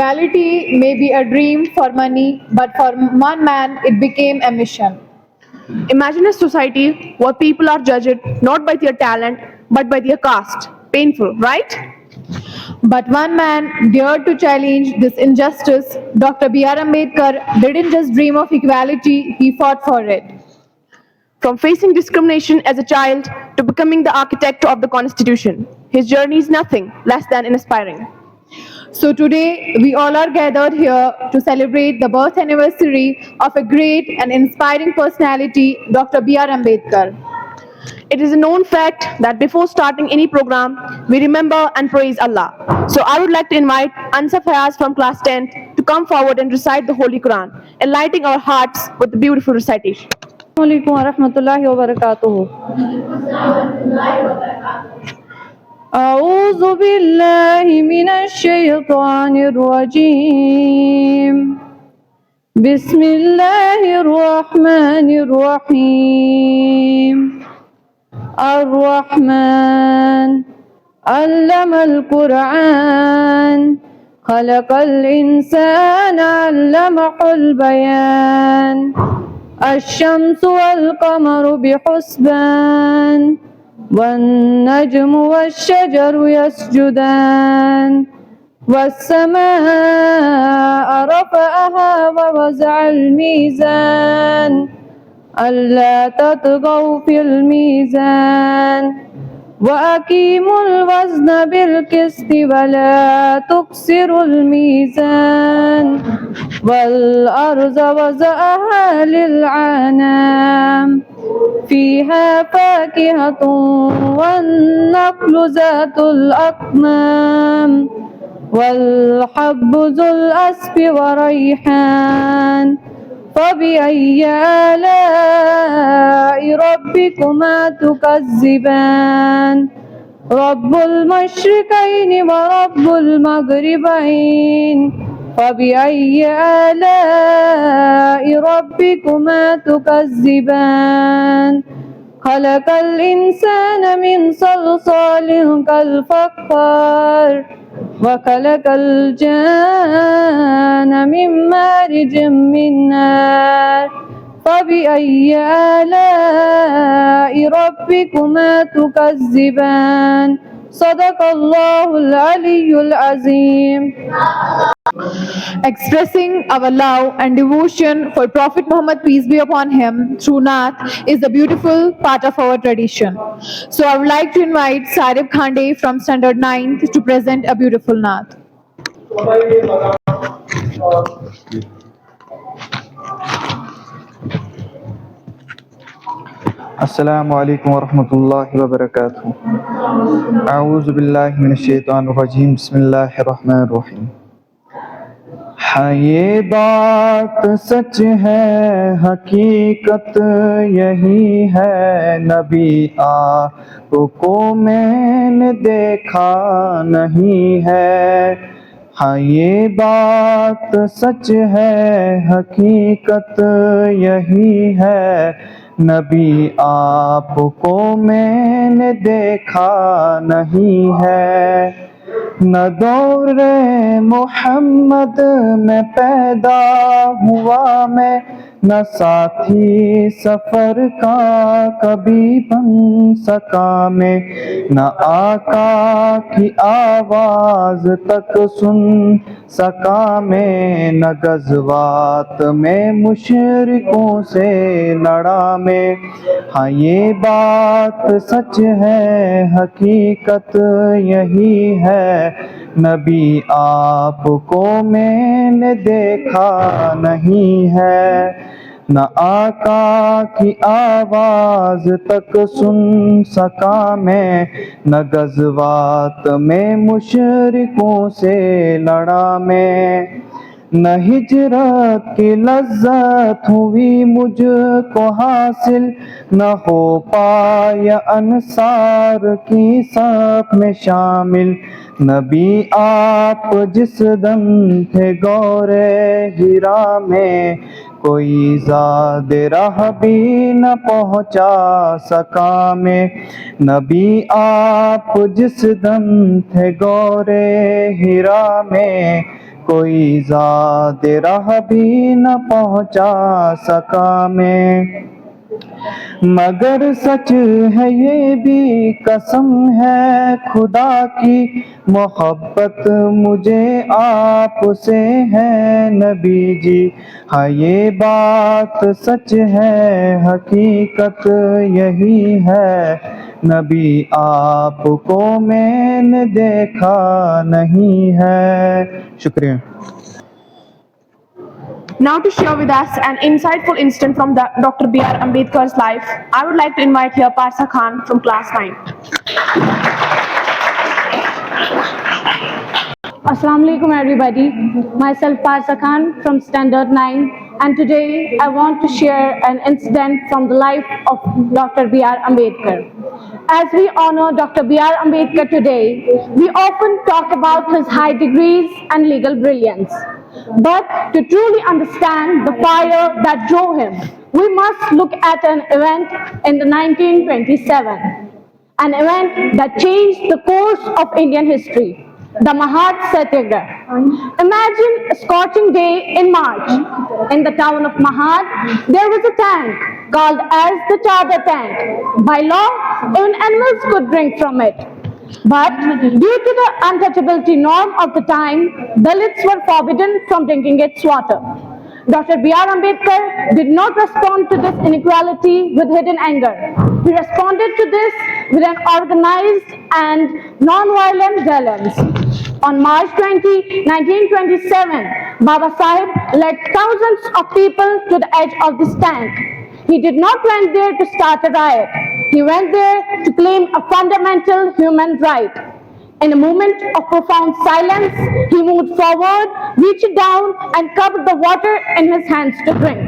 Reality may be a dream for many, but for one man it became a mission. Imagine a society where people are judged not by their talent but by their caste. Painful, right? But one man dared to challenge this injustice. Dr. B.R. Ambedkar didn't just dream of equality, he fought for it. From facing discrimination as a child to becoming the architect of the Constitution, his journey is nothing less than inspiring. So today, we all are gathered here to celebrate the birth anniversary of a great and inspiring personality, Dr. B.R. Ambedkar. It is a known fact that before starting any program, we remember and praise Allah. So I would like to invite Ansar Fayaz from class 10 to come forward and recite the Holy Quran, enlightening our hearts with the beautiful recitation. السلام علیکم ورحمۃ اللہ وبرکاتہ. اعوذ باللہ من الشیطان الرجیم. بسم اللہ الرحمن الرحیم. الرحمن علم القرآن خلق الإنسان علمه البيان. الشمس والقمر بحسبان والنجم والشجر يسجدان. والسماء رفعها ووضع الميزان ألا تطغوا في الميزان وأقيموا الوزن بالقسط ولا تخسروا الميزان. والأرض وضعها للأنام فيها فاكهة والنخل ذات الأكمام والحب ذو العصف وريحان. فبأي آلاء ربكما تكذبان. رب المشرقين ورب المغربين. فبأي آلاء ربكما تكذبان. خلق الإنسان من صلصال كالفخار وخلق الجان من مارج من نار. فبأي آلاء ربكما تكذبان. صدق الله العلي العظيم. Expressing our love and devotion for Prophet Muhammad, peace be upon him, through Naat is a beautiful part of our tradition. So I would like to invite Sarib Khande from Standard 9th to present a beautiful Naat. السلام علیکم ورحمۃ اللہ وبرکاتہ. اعوذ باللہ من الشیطان الرجیم. بسم اللہ الرحمن الرحیم. ہاں یہ بات سچ ہے, حقیقت یہی ہے, نبی آپ کو میں نے دیکھا نہیں ہے. ہاں یہ بات سچ ہے, حقیقت یہی ہے, نبی آپ کو میں نے دیکھا نہیں ہے. نہ دور محمد میں پیدا ہوا میں, نہ ساتھی سفر کا کبھی بن سکا میں, نہ آقا کی آواز تک سن سکا میں, نہ غزوات میں مشرکوں سے لڑا میں. ہاں یہ بات سچ ہے, حقیقت یہی ہے, نبی آپ کو میں نے دیکھا نہیں ہے. نہ آقا کی آواز تک سن سکا میں, نہ غزوات میں مشرکوں سے لڑا میں. نہ ہجرت کی لذت ہوئی مجھ کو حاصل, نہ ہو پایا انصار کی صف میں شامل. نبی آپ جس دم تھے گورے ہیرا میں, کوئی زاد راہ بھی نہ پہنچا سکا میں. نبی آپ جس دم تھے گورے ہیرا میں, کوئی زاد راہ بھی نہ پہنچا سکا میں، مگر سچ ہے یہ بھی قسم ہے خدا کی، محبت مجھے آپ سے ہے نبی جی، ہاں یہ بات سچ ہے حقیقت یہی ہے، نبی آپ کو میں نے دیکھا نہیں ہے۔ شکریہ۔ Now to share with us an insightful incident from Dr. B.R. Ambedkar's life, I would like to invite here Parsa Khan from class 9. Assalamu alaikum everybody. Myself Parsa Khan from Standard 9, and today I want to share an incident from the life of Dr. B.R. Ambedkar. As we honor Dr. B.R. Ambedkar today, we often talk about his high degrees and legal brilliance. But to truly understand the fire that drove him, we must look at an event in the 1927, an event that changed the course of Indian history, the Mahad Satyagraha. Imagine a scorching day in March. In the town of Mahad, there was a tank called as the Chadar tank. By law, even animals could drink from it. But due to the untouchability norm of the time, Dalits were forbidden from drinking its water. Dr. B.R. Ambedkar did not respond to this inequality with hidden anger. He responded to this with an organized and non-violent violence. On March 20, 1927, Baba Sahib led thousands of people to the edge of this tank. He did not went there to start a riot. He went there to claim a fundamental human right. In a moment of profound silence, he moved forward, reached down, and cupped the water in his hands to drink.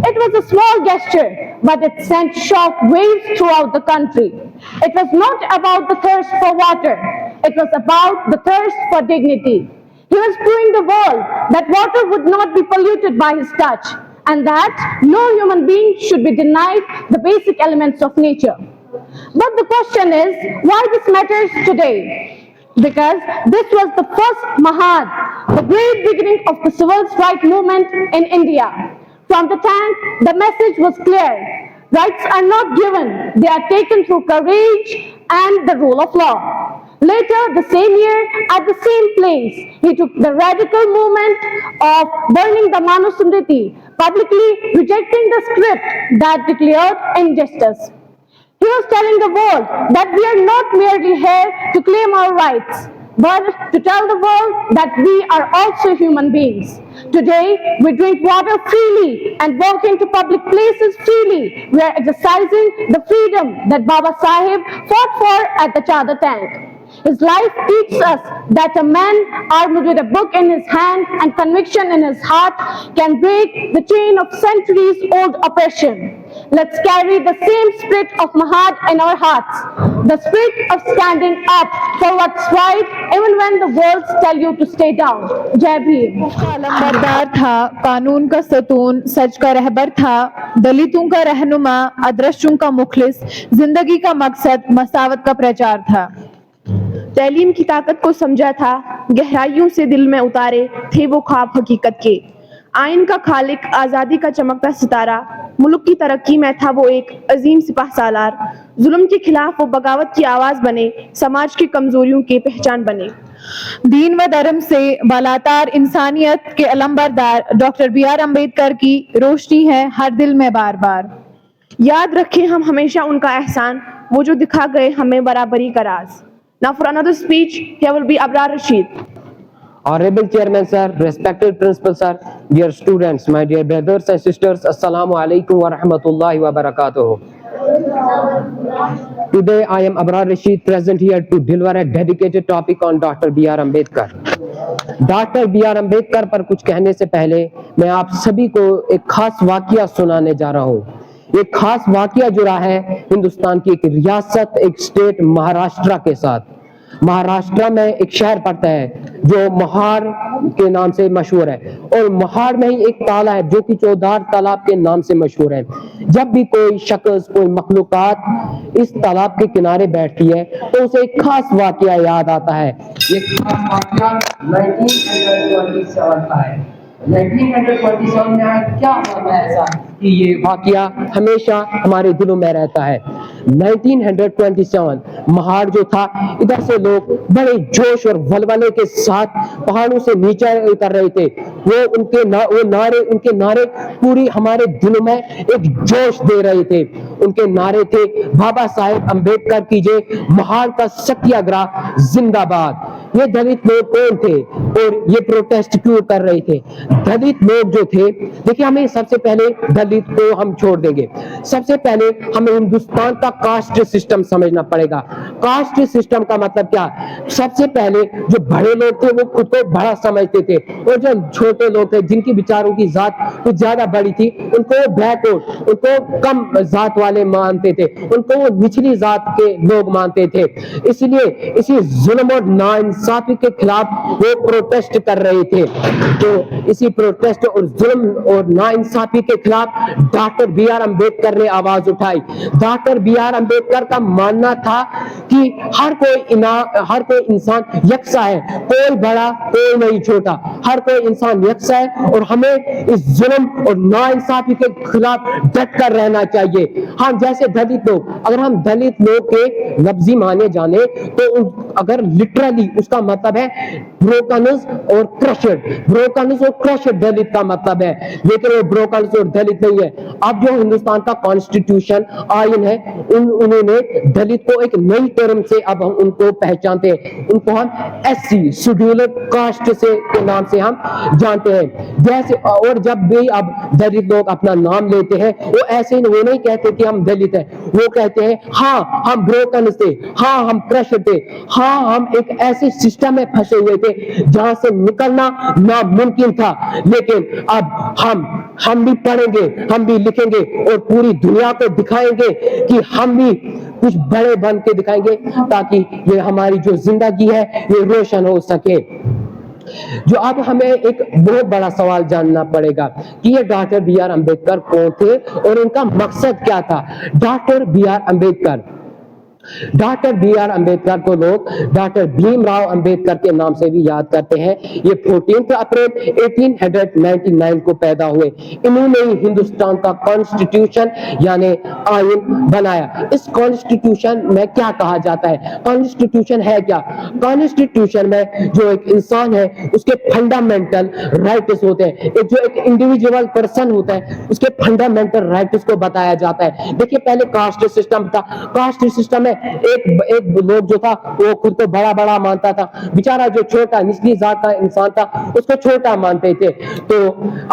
It was a small gesture, but it sent shock waves throughout the country. It was not about the thirst for water. It was about the thirst for dignity. He was proving the world that water would not be polluted by his touch, and that no human being should be denied the basic elements of nature. But the question is, why this matters today? Because this was the first Mahad, the great beginning of the civil rights movement in India. From the tank, the message was clear. Rights are not given, they are taken through courage and the rule of law. Later, the same year, at the same place, he took the radical movement of burning the Manusmriti, publicly rejecting the script that declared injustice. He was telling the world that we are not merely here to claim our rights, but to tell the world that we are also human beings. Today, we drink water freely and walk into public places freely. We are exercising the freedom that Baba Sahib fought for at the Chadar tank. His life teaches us that a man armed with a book in his hand and conviction in his heart can break the chain of centuries-old oppression. Let's carry the same spirit of Mahad in our hearts, the spirit of standing up for what's right even when the world tell you to stay down. Jai Bhim. अलंबरदार था, कानून का सतून, सच का रहबर था, दलितों का रहनुमा, अदृश्यों का मुखलिस, जिंदगी का मकसद मसावत का प्रचार था। तैलीम की ताकत को समझा था, गहराइयों से दिल में उतारे थे वो ख्वाब हकीकत के। आइन का खालिक, आज़ादी का चमकता सितारा, मुल्क की तरक्की में था वो एक अजीम सिपाह सालार। जुल्म के खिलाफ वो बगावत की आवाज़ बने, समाज की कमजोरियों की पहचान बने। दीन व धर्म से बालातार इंसानियत के अलंबरदार डॉक्टर B.R. अम्बेडकर की रोशनी है हर दिल में बार बार। याद रखें हम हमेशा उनका एहसान, वो जो दिखा गए हमें बराबरी का राज। Now for another speech, here will be Abrar Rashid. Honorable Chairman Sir, respected Principal Sir, dear students, my dear brothers and sisters, Assalamu alaikum wa rahmatullahi wa barakatuh. Today I am Abrar Rashid, present here to deliver a dedicated topic on Dr. B.R. Ambedkar. Doctor B.R. Ambedkar पर कुछ कहने से पहले मैं आप सभी को एक खास वाकया सुनाने जा रहा हूँ। एक खास वाकया जुड़ा है हिंदुस्तान की एक रियासत, एक स्टेट महाराष्ट्र के साथ। महाराष्ट्र में एक शहर पड़ता है जो महार के नाम से मशहूर है, और महार में ही एक ताला है जो कि चौधार तालाब के नाम से मशहूर है। जब भी कोई शख्स, कोई मखलूकात इस तालाब के किनारे बैठती है तो उसे एक खास वाकया याद आता है। ये खास वाकया 1927 का है। 1927 में क्या हुआ है ऐसा कि ये वाकया हमेशा हमारे दिलों में रहता है। 1927 महाड़ जो था, इधर से लोग बड़े जोश और वलवले के साथ पहाड़ों से नीचे उतर रहे थे। उनके नारे पूरी हमारे दिलों में एक जोश दे रहे थे। उनके नारे थे, बाबा साहेब अम्बेडकर की जय, महाड़ का सत्याग्रह जिंदाबाद। ये दलित लोग कौन थे और ये प्रोटेस्ट क्यों कर रहे थे? दलित लोग जो थे, देखिए हमें सबसे पहले दलित को हम छोड़ देंगे। सबसे पहले हमें हिंदुस्तान का कास्ट सिस्टम समझना पड़ेगा। कास्ट सिस्टम का मतलब क्या? सबसे पहले जो बड़े लोग थे वो खुद को बड़ा समझते थे, और जो छोटे लोग थे जिनकी विचारों की जात कुछ ज्यादा बड़ी थी, उनको बैकवर्ड, उनको कम जात वाले मानते थे, उनको वो निचली जात के लोग मानते थे। इसलिए इसी जुल्म और नाइंसाफी के खिलाफ वो प्रोटेस्ट कर रहे थे। तो इसी प्रोटेस्ट और जुल्म और नाइंसाफी के खिलाफ डॉक्टर बी आर अम्बेडकर ने आवाज उठाई। डॉक्टर बी आर अम्बेडकर का मानना था कि हर कोई इंसान यकसा है, कोई बड़ा कोई नहीं छोटा, हर कोई इंसान यकसा है, और हमें इस जुल्म और नाइंसाफी के खिलाफ डट कर रहना चाहिए। हम जैसे दलित लोग, अगर हम दलित लोग के लफ्जी माने जाने तो अगर लिटरली उसका मतलब है ब्रोकनस और क्रशड। ब्रोकनस और क्रशड दलित का मतलब है, लेकिन वो ब्रोकनस और दलित नहीं है। अब जो हिंदुस्तान का कॉन्स्टिट्यूशन आइन है, उन्होंने दलित को एक नई टर्म से अब हम उनको पहचानते हैं। उनको हम एससी, शेड्यूल्ड कास्ट से के नाम से हम जानते हैं। जैसे और जब भी अब दलित लोग अपना नाम लेते हैं, वो ऐसे वो नहीं कहते कि हम दलित हैं, वो कहते हैं हाँ हम ब्रोकन थे, हाँ हम क्रश थे, हाँ हम एक ऐसे सिस्टम में फंसे हुए थे जहां से निकलना नामुमकिन था। लेकिन अब हम भी पढ़ेंगे, हम भी लिखेंगे और पूरी दुनिया को दिखाएंगे कि हम भी कुछ बड़े बन के दिखाएंगे, ताकि ये हमारी जो जिंदगी है ये रोशन हो सके। जो अब हमें एक बहुत बड़ा सवाल जानना पड़ेगा कि ये डॉक्टर बी आर अम्बेडकर कौन थे और इनका मकसद क्या था। डॉक्टर बी आर अम्बेडकर को लोग डॉक्टर भीमराव अंबेडकर के नाम से भी याद करते हैं। ये 14 अप्रैल 1899 को पैदा हुए। इन्होंने ही हिंदुस्तान का कॉन्स्टिट्यूशन यानी आइन बनाया। इस कॉन्स्टिट्यूशन में क्या कहा जाता है? कॉन्स्टिट्यूशन है क्या? कॉन्स्टिट्यूशन में जो एक इंसान है उसके फंडामेंटल राइट्स होते हैं। जो एक इंडिविजुअल पर्सन होता है उसके फंडामेंटल राइट्स को बताया जाता है। देखिए पहले कास्ट सिस्टम था। कास्ट सिस्टम में एक लोग जो था वो खुद को बड़ा मानता था, बेचारा जो छोटा निचली जात का इंसान था उसको छोटा मानते थे। तो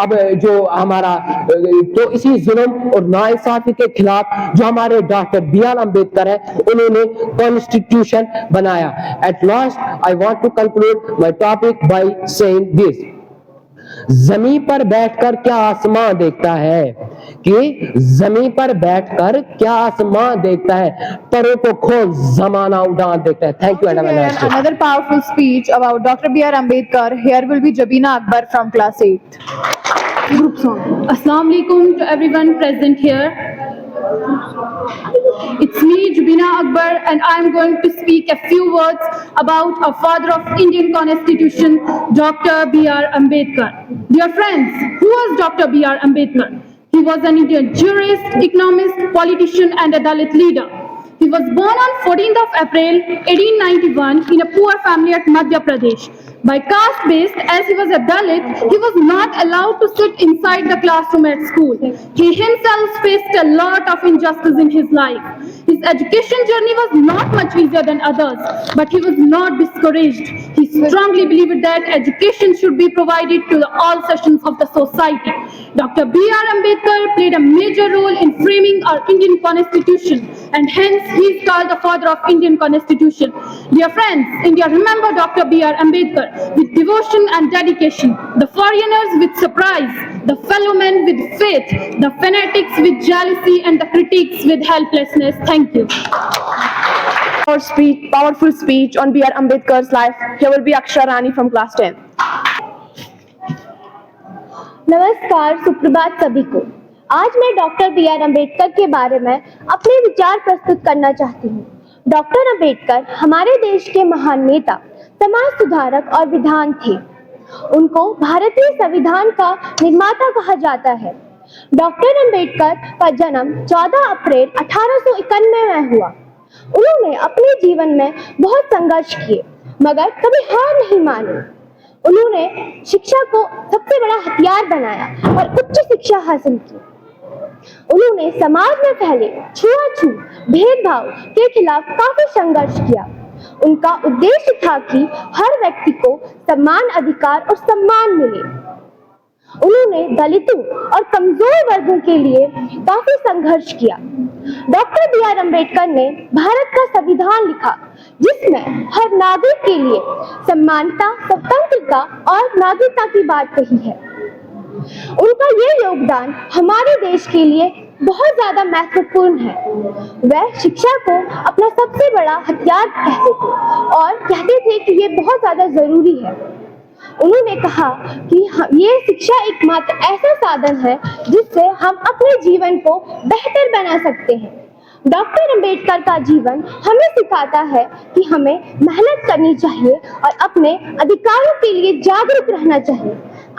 अब जो हमारा तो इसी जुल्म और नाइंसाफी के खिलाफ जो हमारे डॉक्टर बी आर अम्बेडकर है उन्होंने कॉन्स्टिट्यूशन बनाया। At last I want to conclude my topic by saying this, जमीन पर बैठकर क्या आसमान देखता है, कि जमीन पर बैठकर क्या आसमान देखता है, परों को खोल जमाना उड़ान देखता है। Thank you. Another powerful speech about Dr. B.R. Ambedkar. Here will be Jabina Akbar from class 8. Group song. Assalamu alaikum to everyone present here. It's me, Jabina Akbar, and I'm going to speak a few words about a father of Indian Constitution, Dr. B.R. Ambedkar. Dear friends, who was Dr. B.R. Ambedkar? He was an Indian jurist, economist, politician, and a Dalit leader. He was born on 14th of April 1891 in a poor family at Madhya Pradesh. By caste based, as he was a Dalit, he was not allowed to sit inside the classroom at school. He himself faced a lot of injustice in his life. His education journey was not much easier than others, but he was not discouraged. He strongly believed that education should be provided to all sections of the society. Dr. B.R. Ambedkar played a major role in framing our Indian Constitution, and hence he is called the father of Indian Constitution. Dear friends, India remember Dr. B.R. Ambedkar with devotion and dedication, the foreigners with surprise, the fellow men with faith, the fanatics with jealousy, and the critics with helplessness. Thank you. powerful speech on B.R. Ambedkar's life, here will be Akshara Rani from class 10. नमस्कार, सुप्रभात सभी को। आज मैं doctor B are Ambedkar के बारे में अपने विचार प्रस्तुत करना चाहती हूँ। डॉक्टर अम्बेडकर हमारे देश के महान नेता, समाज सुधारक और विद्वान थे। उनको भारतीय संविधान का निर्माता कहा जाता है। डॉक्टर अम्बेडकर का जन्म 14 अप्रैल 1891 में हुआ। उन्होंने अपने जीवन में बहुत संघर्ष किए, मगर कभी हार नहीं मानी। उन्होंने शिक्षा को सबसे बड़ा हथियार बनाया और उच्च शिक्षा हासिल की। उन्होंने समाज में फैले छुआछूत, भेदभाव के खिलाफ काफी संघर्ष किया। उनका उद्देश्य था कि हर व्यक्ति को समान अधिकार और सम्मान मिले। उन्होंने दलितों और कमजोर वर्गों के लिए काफी संघर्ष किया। डॉक्टर बी आर अम्बेडकर ने भारत का संविधान लिखा, जिसमें हर नागरिक के लिए समानता, स्वतंत्रता और नागरिकता की बात कही है। उनका ये योगदान हमारे देश के लिए बहुत ज्यादा महत्वपूर्ण है। वह शिक्षा को अपना सबसे बड़ा हथियार कहते थे और कहते थे कि ये बहुत ज्यादा जरूरी है। उन्होंने कहा कि ये शिक्षा एकमात्र ऐसा साधन है जिससे हम अपने जीवन को बेहतर बना सकते हैं। डॉक्टर अम्बेडकर का जीवन हमें सिखाता है कि हमें मेहनत करनी चाहिए और अपने अधिकारों के लिए जागरूक रहना चाहिए।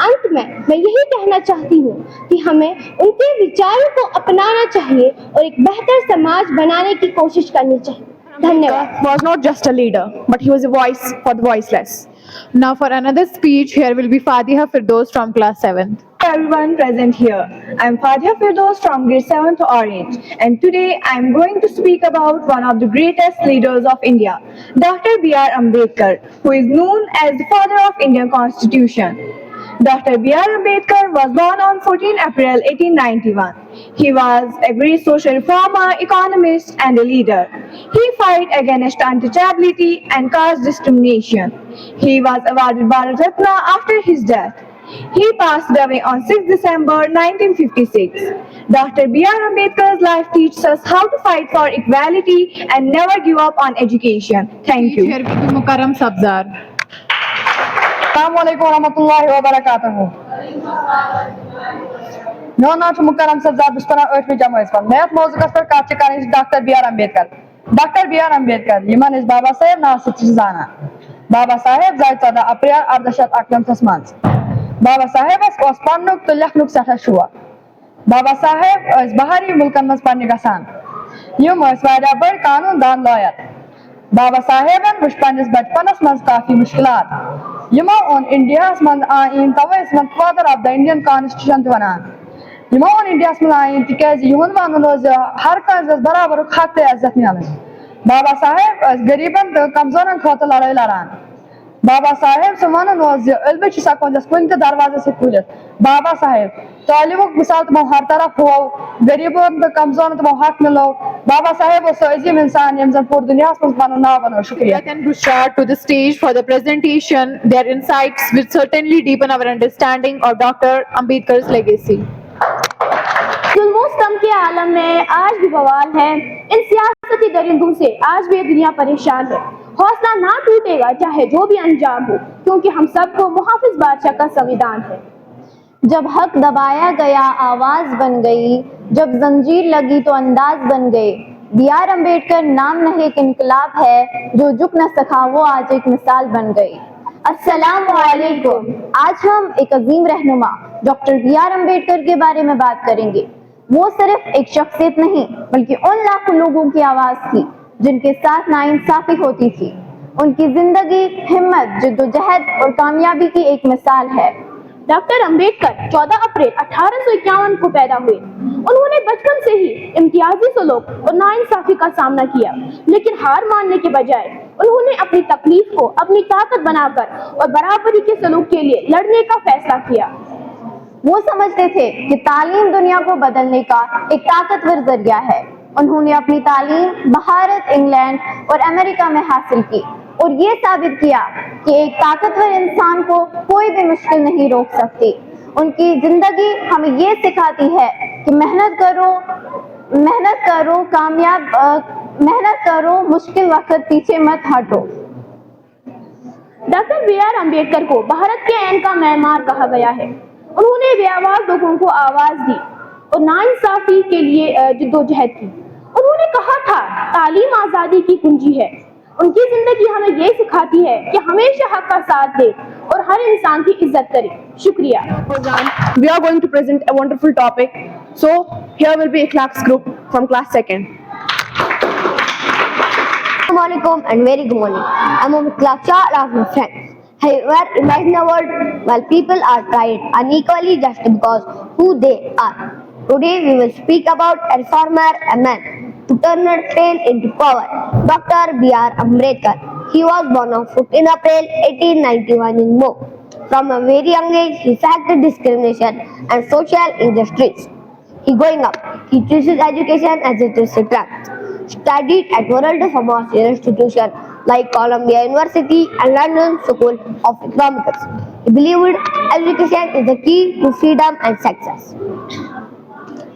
अंत में मैं यही कहना चाहती हूँ कि हमें उनके विचारों को अपनाना चाहिए और एक बेहतर समाज बनाने की कोशिश करनी चाहिए। धन्यवाद। Was not just a leader, but he was a voice for the voiceless. Now for another speech, here will be Fadiha Firdaus from class 7th. Everyone present here. I'm Fadiha Firdaus from grade 7th Orange, and today I'm going to speak about one of the greatest leaders of India, Dr. B.R. Ambedkar, who is known as the father of Indian Constitution. Dr. B.R. Ambedkar was born on 14 April 1891. He was a great social reformer, economist, and a leader. He fought against untouchability and caste discrimination. He was awarded Bharat Ratna after his death. He passed away on 6 December 1956. Dr. B.R. Ambedkar's life teaches us how to fight for equality and never give up on education. Thank you. Here will be Mukarram Sabzar. Assalamualaikum warahmatullahi wabarakatuh. میون نام مکرم سبزار بہٕ چھُس پران 8ویں جمٲژ منٛز math موضوعس پٮ۪ٹھ کتھ چھِ کرٕنۍ doctor B R Ambedkar doctor B R Ambedkar یِمن أسۍ بابا صاحب ناو سۭتۍ چھِ زانان بابا صاحب زاے 14 اپریل 1898 منٛز بابا صاحبس اوس پرنُک تہٕ لیکھنُک سٮ۪ٹھاہ شوق بابا صاحب ٲسۍ بہاری مُلکن منٛز پرنہِ گژھان یِم ٲسۍ واریاہ بٔڑۍ قانوٗن دان لایَر بابا صاحبن وٕچھ پننِس بچپنس منٛز کافی مُشکلات یِمو اوٚن انڈیاہس منٛز آیٖن توے ٲسۍ یِمن father of the Indian constitution تہِ ونان یِمو اوٚن انڈیاہس منٛز آیٖن تِکیازِ یِہُنٛد ونُن اوس زِ ہر کٲنٛسہِ گژھِ برابرُک حق تہٕ عزت مِلٕنۍ بابا صاحب ٲسۍ غریٖبن تہٕ کمزورن خٲطرٕ لڑٲے لڑان بابا صاحب سُنٛد ونُن اوس زِ علمہٕ چھُ سکوٗلس کُنہِ تہِ دروازس ہیٚکہِ کھُلِتھ بابا صاحب تعلیمُک مِثال تِمو ہر طرف ہوو غریٖبن تہٕ کمزورن تِمو حق مِلو بابا صاحب اوس سُہ عظیٖم انسان ییٚمۍ زن پوٗرٕ دُنیاہس منٛز پنُن ناو بنوو شُکریہ And Rushad to the stage for the presentation. Their insights will certainly deepen our understanding of Dr. Ambedkar's legacy. ظلم و ستم کے عالم میں آج بھی بوال ہے، ان سیاسی درندوں سے آج بھی یہ دنیا پریشان ہے۔ حوصلہ نہ ٹوٹے گا چاہے جو بھی انجام ہو، کیونکہ ہم سب کو محافظ بادشاہ کا سنویدھان ہے۔ جب حق دبایا گیا آواز بن گئی، جب زنجیر لگی تو انداز بن گئے۔ بی آر امبیڈکر نام نہ ایک انقلاب ہے، جو جھک نہ سکا وہ آج ایک مثال بن گئی۔ السلام علیکم۔ آج ہم ایک عظیم رہنما ڈاکٹر بی آر امبیڈکر کے بارے میں بات کریں گے۔ وہ صرف ایک شخصیت نہیں بلکہ ان لاکھوں لوگوں کی آواز تھی جن کے ساتھ ناانصافی ہوتی تھی۔ ان کی زندگی ہمت، جدوجہد اور کامیابی کی ایک مثال ہے۔ ڈاکٹر امبیڈکر 14 اپریل 1851 کو پیدا ہوئے۔ انہوں نے بچپن سے ہی امتیازی سلوک اور ناانصافی کا سامنا کیا، لیکن ہار ماننے کے بجائے انہوں نے اپنی تکلیف کو اپنی طاقت بنا کر اور برابری کے سلوک کے لیے لڑنے کا فیصلہ کیا۔ وہ سمجھتے تھے کہ تعلیم دنیا کو بدلنے کا ایک طاقتور ذریعہ ہے۔ انہوں نے اپنی تعلیم بھارت، انگلینڈ اور امریکہ میں حاصل کی اور یہ ثابت کیا کہ ایک طاقتور انسان کو کوئی بھی مشکل نہیں روک سکتی۔ ان کی زندگی ہمیں یہ سکھاتی ہے کہ محنت کرو، محنت کرو, مشکل وقت پیچھے مت ہٹو. ڈاکٹر بی آر امبیڈکر کو بھارت کے عین کا معمار کہا گیا ہے. انہوں نے بے آواز لوگوں کو آواز دی اور ناانصافی کے لیے جدوجہد کی. انہوں نے کہا تھا تعلیم آزادی کی کنجی ہے. ان کی زندگی ہمیں یہ سکھاتی ہے کہ ہمیشہ حق کا ساتھ دے اور ہر انسان کی عزت کرے. شکریہ. We are going to present a wonderful topic. So here will be a class group from class 2nd. Assalamu alaikum and very good morning. I'm on class 4 of my friends. However, imagine a world where people are treated unequally just because who they are. Today we will speak about a reformer, a man who turned pain into power, Dr. B.R. Ambedkar. He was born on 14 April 1891 in Mo. From a very young age, he faced discrimination and social injustice. Growing up, he treated education as a trusted trust. Studied at world famous institutions like Columbia University and London School of Economics. He believed education is the key to freedom and success.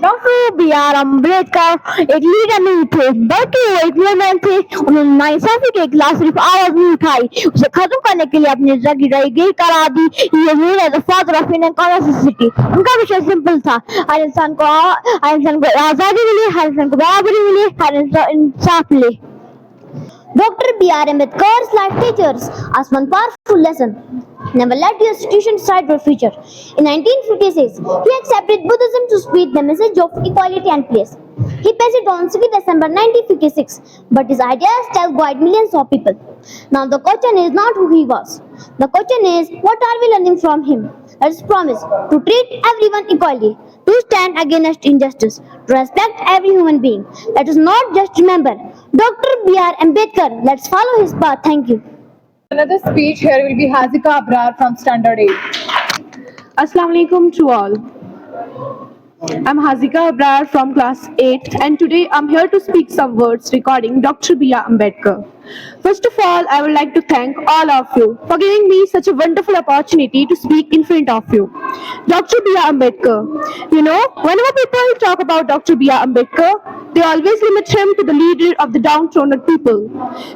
Doctor B R Ambedkar ایک leader نہیں تھے بلکہ وہ ایک leader تھے. انہوں نے ناانصافی کے خلاف صرف آواز نہیں اٹھائی, اسے ختم کرنے کے لیے اپنی زندگی کرا دی. یہ فادر آف انڈین کانسٹیٹیوشن. ان کا وشن سمپل تھا, ہر انسان کو آزادی ملے, ہر انسان کو برابری ملے, ہر انسان انصاف ملے. Dr. B.R. Ambedkar's life teaches us one powerful lesson. Never let your institution decide your future. In 1956, he accepted Buddhism to spread the message of equality and peace. He passed it on 2 December 1956, but his ideas still guide millions of people. Now the question is not who he was. The question is, what are we learning from him? Let's promise to treat everyone equally, to stand against injustice, to respect every human being. Let us not just remember Dr. B.R. Ambedkar. Let's follow his path. Thank you. Another speech here will be Hazika Abrar from Standard 8. Assalamu alaikum to all. I'm Hazika Abrar from class 8 and today I'm here to speak some words regarding Dr. B.R. Ambedkar. First of all, I would like to thank all of you for giving me such a wonderful opportunity to speak in front of you. Dr. B.R. Ambedkar. You know, whenever people talk about Dr. B.R. Ambedkar, they always limit him to the leader of the downtrodden people.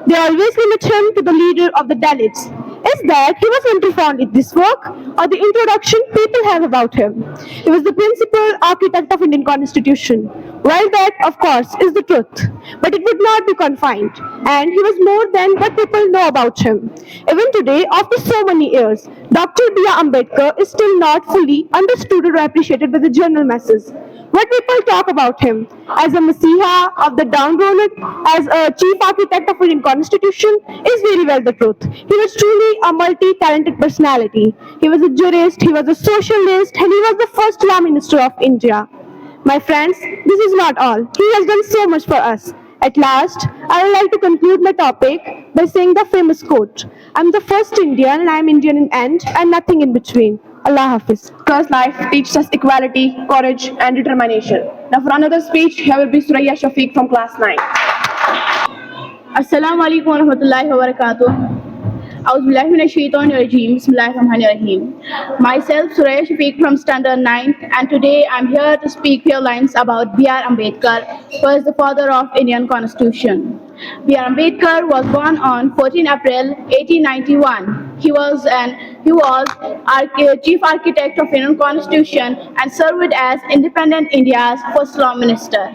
They always limit him to the leader of the Dalits. Is that he was only found in this work or the introduction people have about him? He was the principal architect of Indian Constitution. Well, that of course is the truth, but it would not be confined, and he was more than what people know about him. Even today, after so many years, Dr. B.R. Ambedkar is still not fully understood or appreciated by the general masses. What people talk about him as a messiah of the downtrodden, as a chief architect of Indian Constitution, is very well the truth. He was truly a multi-talented personality. He was a jurist, he was a socialist, and he was the first Law Minister of India. My friends, this is not all. He has done so much for us. At last, I would like to conclude my topic by saying the famous quote, "I'm the first Indian and I'm Indian in end and nothing in between." Allah Hafiz. Because life teaches us equality, courage and determination. Now for another speech, here will be Suraya Shafiq from class 9. Assalamu alaikum wa rahmatullahi wa barakatuh. A'udhu billahi minash shaitanir rajeem. Bismillahir rahmanir rahim. Myself, Suraya Shafiq from Standard 9, and today I'm here to speak few lines about B.R. Ambedkar, who is the father of Indian Constitution. B.R. Ambedkar was born on 14 April 1891. He was chief architect of Indian Constitution and served as independent India's first Law Minister.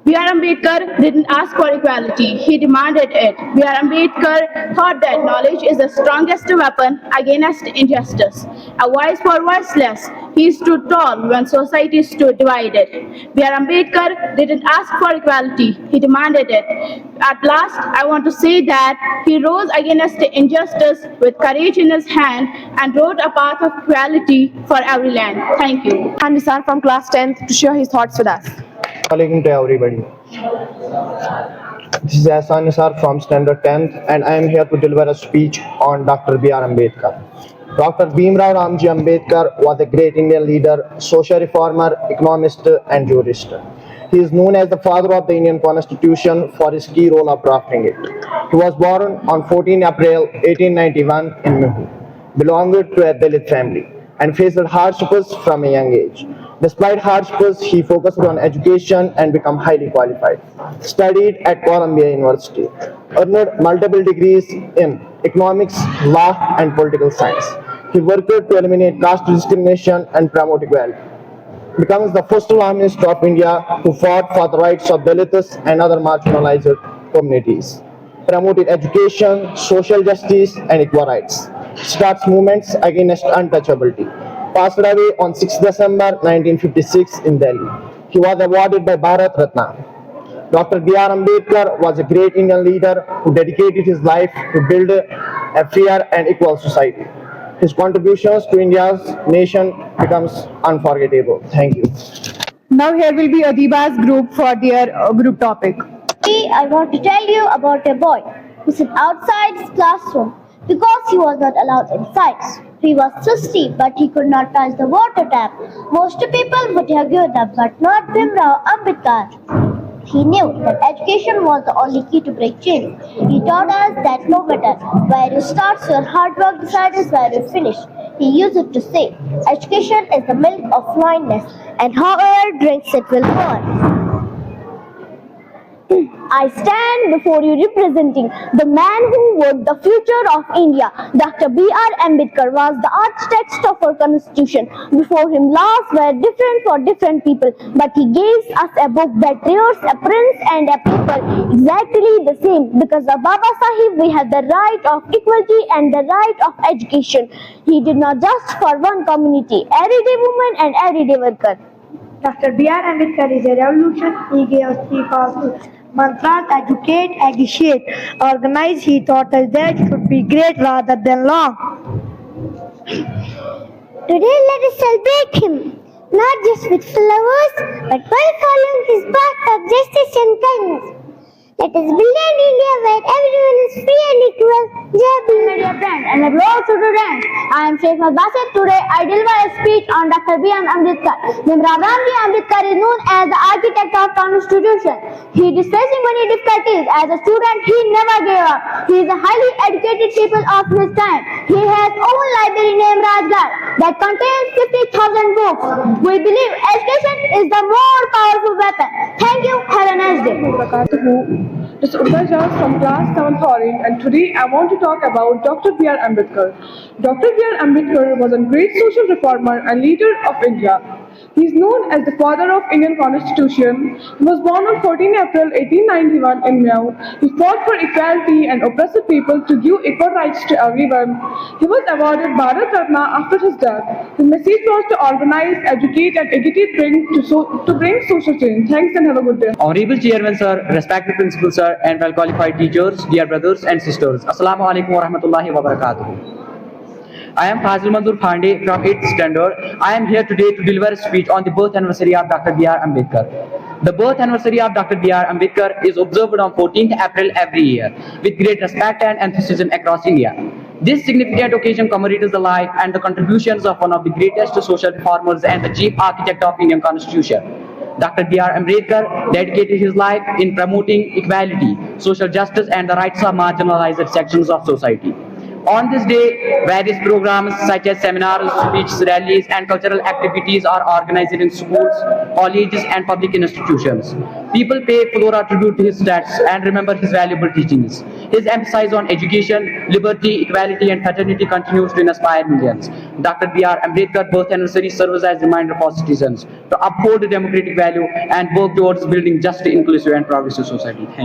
B.R. Ambedkar didn't ask for equality, he demanded it. B.R. Ambedkar thought that knowledge is the strongest weapon against injustice. A voice for voiceless, he stood tall when society stood divided. B.R. Ambedkar didn't ask for equality, he demanded it. At last, I want to say that he rose against injustice with courage in his hand and wrote a path of equality for every land. Thank you. And Nisar from class 10th to share his thoughts with us. Assalamualaikum to everybody. This is Ahsan Nisar from Standard 10th and I am here to deliver a speech on Dr. B.R. Ambedkar. Dr. Bhimrao Ramji Ambedkar was a great Indian leader, social reformer, economist and jurist. He is known as the father of the Indian Constitution for his key role of drafting it. He was born on 14 April 1891 in Mehu, belonged to a Dalit family and faced hardships from a young age. Despite hardships, he focused on education and became highly qualified. Studied at Columbia University. Earned multiple degrees in economics, law, and political science. He worked to eliminate caste discrimination and promote equality. Becomes the first Law Minister of India who fought for the rights of Dalits and other marginalized communities. Promoted education, social justice, and equal rights. Starts movements against untouchability. Passed away on 6 December 1956 in Delhi. He was awarded by Bharat Ratna. Dr. B.R. Ambedkar was a great Indian leader who dedicated his life to build a fair and equal society. His contributions to India's nation becomes unforgettable. Thank you. Now here will be Adiba's group for their group topic. Today, I want to tell you about a boy who sat outside his classroom because he was not allowed inside. He was thirsty, but he could not touch the water tap. Most people would have given up, but not Bhimrao Ambedkar. He knew that education was the only key to break chains. He taught us that no matter where you start, your hard work decides where you finish. He used it to say, education is the milk of blindness, and whoever drinks it will burn. I stand before you representing the man who wrote the future of India. Dr. B.R. Ambedkar was the architect of our constitution. Before him, laws were different for different people, but he gave us a book that rears a prince and a people exactly the same. Because of Baba Sahib, we have the right of equality and the right of education. He did not just for one community, everyday woman and everyday worker. Dr. B.R. Ambedkar is a revolution. He gave us three calls: mantras, educate, agitate, organize. He taught us that it should be great rather than long. Today, let us celebrate him, not just with flowers, but by following his path of justice and kindness. Let us build an India where everyone is free and equal. Jai Bhim. My dear friend and my fellow students, I am Sheikh Basit. Today, I deliver a speech on Dr. B.R. Ambedkar. Bhimrao Ramji Ambedkar is known as the architect of Constitution. He is facing many difficulties. As a student, he never gave up. He is a highly educated people of his time. He has own library named Rajgarh that contains 50,000 books. We believe education is the more powerful weapon. Thank you. Have a nice day. This is Urvaja from class 7th Foreign, and today I want to talk about Dr. B.R. Ambedkar. Dr. B.R. Ambedkar was a great social reformer and leader of India. He is known as the father of Indian Constitution. He was born on 14 April 1891 in Meerut. He fought for equality and oppressed people to give equal rights to everyone. He was awarded Bharat Ratna after his death. His message was to organize, educate, and agitate to bring social change. Thanks and have a good day. Honorable Chairman Sir, respected Principal Sir, and well qualified teachers, dear brothers and sisters. Assalamu alaikum wa rahmatullahi wa barakatuh. I am Fazil Manzoor Phande from 8th standard. I am here today to deliver a speech on the birth anniversary of Dr. B.R. Ambedkar. The birth anniversary of Dr. B.R. Ambedkar is observed on 14th April every year with great respect and enthusiasm across India. This significant occasion commemorates the life and the contributions of one of the greatest social reformers and the chief architect of Indian Constitution. Dr. B.R. Ambedkar dedicated his life in promoting equality, social justice, and the rights of marginalized sections of society. On this day, various programs such as seminars, speeches, rallies, and cultural activities are organized in schools, colleges, and public institutions. People pay flora tribute to his stats and remember his valuable teachings. His emphasis on education, liberty, equality, and fraternity continues to inspire millions. Dr. B.R. Ambedkar birth anniversary serves as a reminder for citizens to uphold democratic value and work towards building just, inclusive, and progressive society. Thank you.